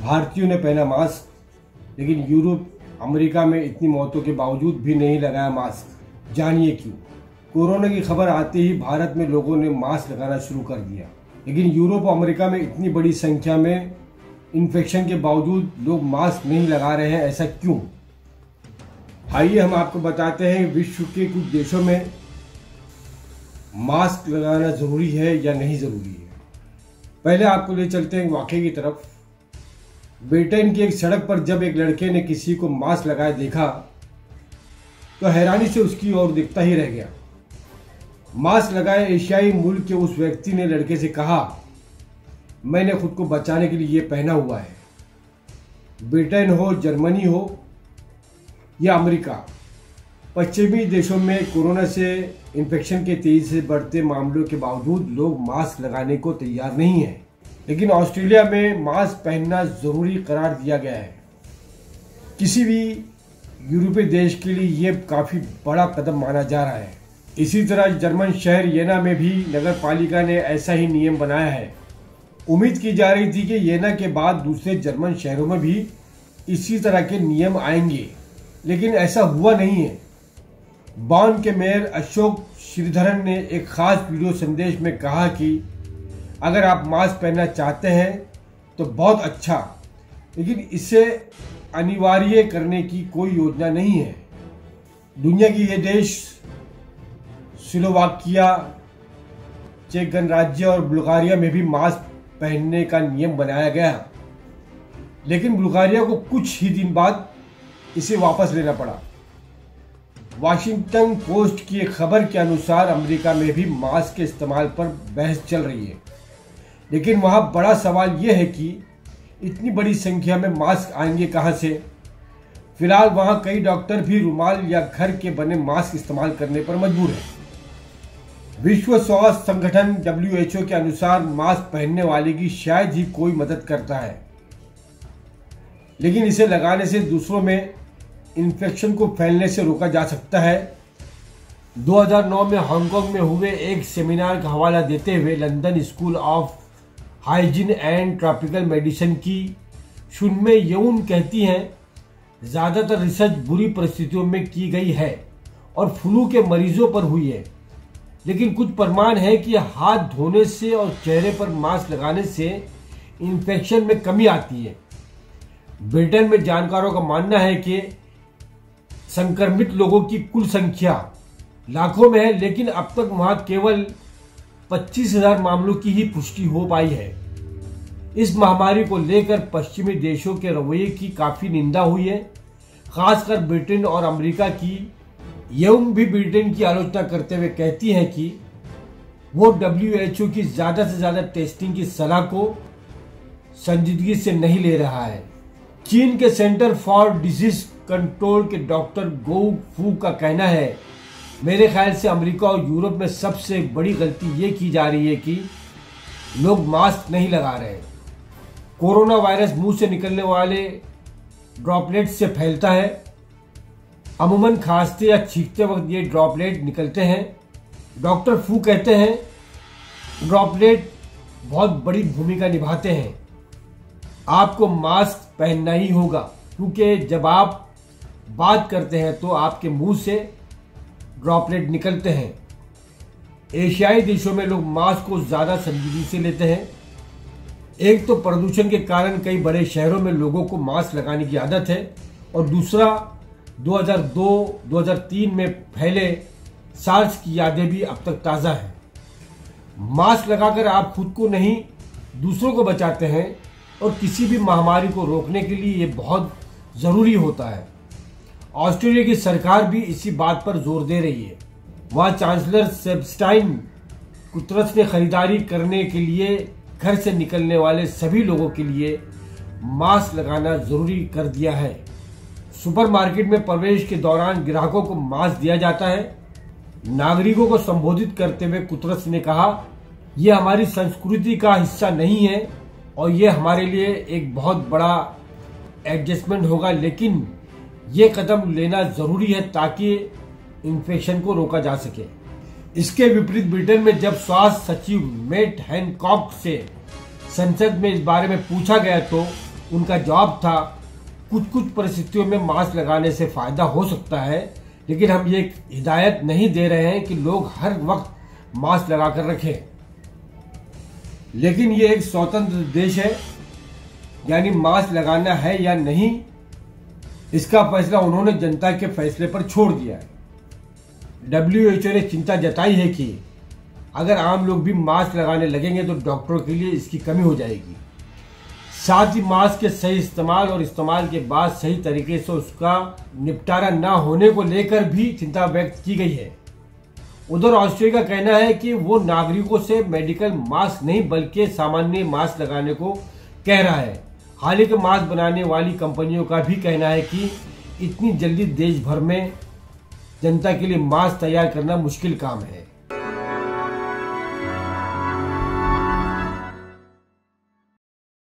भारतीयों ने पहना मास्क, लेकिन यूरोप, अमेरिका में इतनी मौतों के बावजूद भी नहीं लगाया मास्क। जानिए क्यों। कोरोना की खबर आते ही भारत में लोगों ने मास्क लगाना शुरू कर दिया, लेकिन यूरोप और अमेरिका में इतनी बड़ी संख्या में इन्फेक्शन के बावजूद लोग मास्क नहीं लगा रहे हैं। ऐसा क्यों? आइए हम आपको बताते हैं विश्व के कुछ देशों में मास्क लगाना जरूरी है या नहीं जरूरी है। पहले आपको ले चलते हैं वाकई की तरफ। ब्रिटेन की एक सड़क पर जब एक लड़के ने किसी को मास्क लगाए देखा तो हैरानी से उसकी ओर देखता ही रह गया। मास्क लगाए एशियाई मूल के उस व्यक्ति ने लड़के से कहा, मैंने खुद को बचाने के लिए ये पहना हुआ है। ब्रिटेन हो, जर्मनी हो या अमेरिका, पश्चिमी देशों में कोरोना से इन्फेक्शन के तेजी से बढ़ते मामलों के बावजूद लोग मास्क लगाने को तैयार नहीं हैं। लेकिन ऑस्ट्रेलिया में मास्क पहनना जरूरी करार दिया गया है। किसी भी यूरोपीय देश के लिए यह काफी बड़ा कदम माना जा रहा है। इसी तरह जर्मन शहर येना में भी नगर पालिका ने ऐसा ही नियम बनाया है। उम्मीद की जा रही थी कि येना के बाद दूसरे जर्मन शहरों में भी इसी तरह के नियम आएंगे, लेकिन ऐसा हुआ नहीं है। बॉन के मेयर अशोक श्रीधरन ने एक खास वीडियो संदेश में कहा कि अगर आप मास्क पहनना चाहते हैं तो बहुत अच्छा, लेकिन इसे अनिवार्य करने की कोई योजना नहीं है। दुनिया की ये देश स्लोवाकिया, चेक गणराज्य और बुल्गारिया में भी मास्क पहनने का नियम बनाया गया, लेकिन बुल्गारिया को कुछ ही दिन बाद इसे वापस लेना पड़ा। वाशिंगटन पोस्ट की एक खबर के अनुसार अमेरिका में भी मास्क के इस्तेमाल पर बहस चल रही है, लेकिन वहां बड़ा सवाल यह है कि इतनी बड़ी संख्या में मास्क आएंगे कहां से। फिलहाल वहां कई डॉक्टर भी रुमाल या घर के बने मास्क इस्तेमाल करने पर मजबूर हैं। विश्व स्वास्थ्य संगठन WHO के अनुसार मास्क पहनने वाले की शायद ही कोई मदद करता है, लेकिन इसे लगाने से दूसरों में इन्फेक्शन को फैलने से रोका जा सकता है। 2009 में हांगकांग में हुए एक सेमिनार का हवाला देते हुए London school of hygiene and tropical medicine की शुनमे यऊन कहती हैं, ज्यादातर रिसर्च बुरी परिस्थितियों में की गई है और फ्लू के मरीजों पर हुई है, लेकिन कुछ प्रमाण है कि हाथ धोने से और चेहरे पर मास्क लगाने से इन्फेक्शन में कमी आती है। ब्रिटेन में जानकारों का मानना है कि संक्रमित लोगों की कुल संख्या लाखों में है, लेकिन अब तक वहां केवल 25,000 मामलों की ही पुष्टि हो पाई है। इस महामारी को लेकर पश्चिमी देशों के रवैये की काफी निंदा हुई है, खासकर ब्रिटेन और अमेरिका की। यंग भी ब्रिटेन की आलोचना करते हुए कहती है कि वो WHO की ज्यादा से ज्यादा टेस्टिंग की सलाह को संजीदगी से नहीं ले रहा है। चीन के सेंटर फॉर डिजीज कंट्रोल के डॉक्टर गो फू का कहना है, मेरे ख्याल से अमेरिका और यूरोप में सबसे बड़ी गलती ये की जा रही है कि लोग मास्क नहीं लगा रहे। कोरोना वायरस मुंह से निकलने वाले ड्रॉपलेट से फैलता है। अमूमन खांसते या छींकते वक्त ये ड्रॉपलेट निकलते हैं। डॉक्टर फू कहते हैं, ड्रॉपलेट बहुत बड़ी भूमिका निभाते हैं। आपको मास्क पहनना ही होगा, क्योंकि जब आप बात करते हैं तो आपके मुंह से ड्रॉपलेट निकलते हैं। एशियाई देशों में लोग मास्क को ज्यादा संजीदगी से लेते हैं। एक तो प्रदूषण के कारण कई बड़े शहरों में लोगों को मास्क लगाने की आदत है, और दूसरा 2002-2003 में फैले सार्स की यादें भी अब तक ताजा है। मास्क लगाकर आप खुद को नहीं दूसरों को बचाते हैं, और किसी भी महामारी को रोकने के लिए ये बहुत जरूरी होता है। ऑस्ट्रेलिया की सरकार भी इसी बात पर जोर दे रही है। वहां चांसलर सेबस्टाइन कुतरस ने खरीदारी करने के लिए घर से निकलने वाले सभी लोगों के लिए मास्क लगाना जरूरी कर दिया है। सुपरमार्केट में प्रवेश के दौरान ग्राहकों को मास्क दिया जाता है। नागरिकों को संबोधित करते हुए कुतरस ने कहा, यह हमारी संस्कृति का हिस्सा नहीं है और यह हमारे लिए एक बहुत बड़ा एडजस्टमेंट होगा, लेकिन ये कदम लेना जरूरी है ताकि इन्फेक्शन को रोका जा सके। इसके विपरीत ब्रिटेन में जब स्वास्थ्य सचिव मेट हैनकॉक से संसद में इस बारे में पूछा गया तो उनका जॉब था। कुछ कुछ परिस्थितियों में मास्क लगाने से फायदा हो सकता है, लेकिन हम ये हिदायत नहीं दे रहे हैं कि लोग हर वक्त मास्क लगाकर रखें। लेकिन ये एक स्वतंत्र देश है, यानी मास्क लगाना है या नहीं, इसका फैसला उन्होंने जनता के फैसले पर छोड़ दिया है। WHO ने चिंता जताई है कि अगर आम लोग भी मास्क लगाने लगेंगे तो डॉक्टरों के लिए इसकी कमी हो जाएगी। साथ ही मास्क के सही इस्तेमाल और इस्तेमाल के बाद सही तरीके से उसका निपटारा न होने को लेकर भी चिंता व्यक्त की गई है। उधर ऑस्ट्रेलिया का कहना है कि वो नागरिकों से मेडिकल मास्क नहीं बल्कि सामान्य मास्क लगाने को कह रहा है। हालांकि मास्क बनाने वाली कंपनियों का भी कहना है कि इतनी जल्दी देश भर में जनता के लिए मास्क तैयार करना मुश्किल काम है।